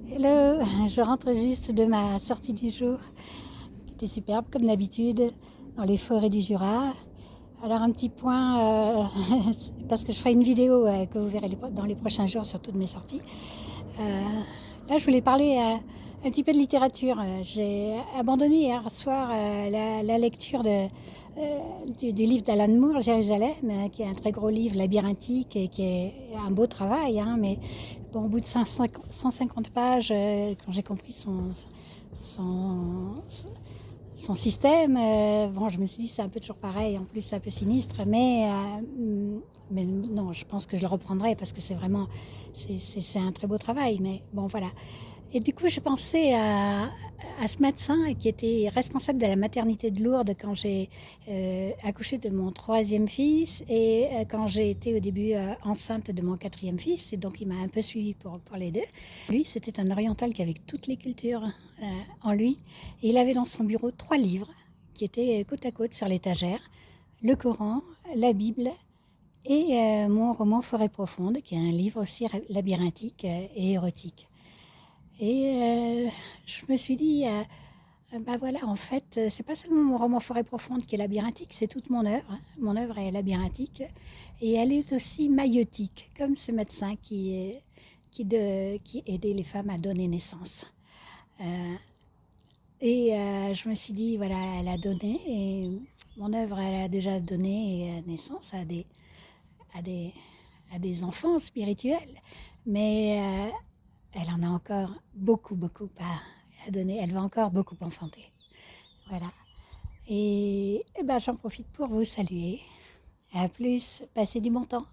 Hello, je rentre juste de ma sortie du jour, qui était superbe comme d'habitude, dans les forêts du Jura. Alors un petit point, parce que je ferai une vidéo que vous verrez dans les prochains jours sur toutes mes sorties. Là, je voulais parler un petit peu de littérature. J'ai abandonné hier soir la lecture du livre d'Alan Moore, Jérusalem, qui est un très gros livre labyrinthique et qui est un beau travail, hein, mais bon, au bout de 150 pages, quand j'ai compris son, son système, bon, je me suis dit c'est un peu toujours pareil, en plus c'est un peu sinistre, mais non, je pense que je le reprendrai parce que c'est vraiment, c'est un très beau travail, mais bon voilà. Et du coup, je pensais à ce médecin qui était responsable de la maternité de Lourdes quand j'ai accouché de mon troisième fils et quand j'ai été au début enceinte de mon quatrième fils. Et donc, il m'a un peu suivi pour les deux. Lui, c'était un oriental qui avait toutes les cultures en lui. Et il avait dans son bureau 3 livres qui étaient côte à côte sur l'étagère. Le Coran, la Bible et mon roman Forêt profonde, qui est un livre aussi labyrinthique et érotique. Et je me suis dit, bah voilà, en fait, c'est pas seulement mon roman Forêt profonde qui est labyrinthique, c'est toute mon œuvre, hein. Mon œuvre est labyrinthique et elle est aussi maïotique, comme ce médecin qui aidait les femmes à donner naissance. Euh, je me suis dit, voilà, elle a donné et mon œuvre, elle a déjà donné naissance à des, à des enfants spirituels, mais elle en a encore beaucoup à donner. Elle va encore beaucoup enfanter. Voilà. Et ben, j'en profite pour vous saluer. À plus. Passez du bon temps.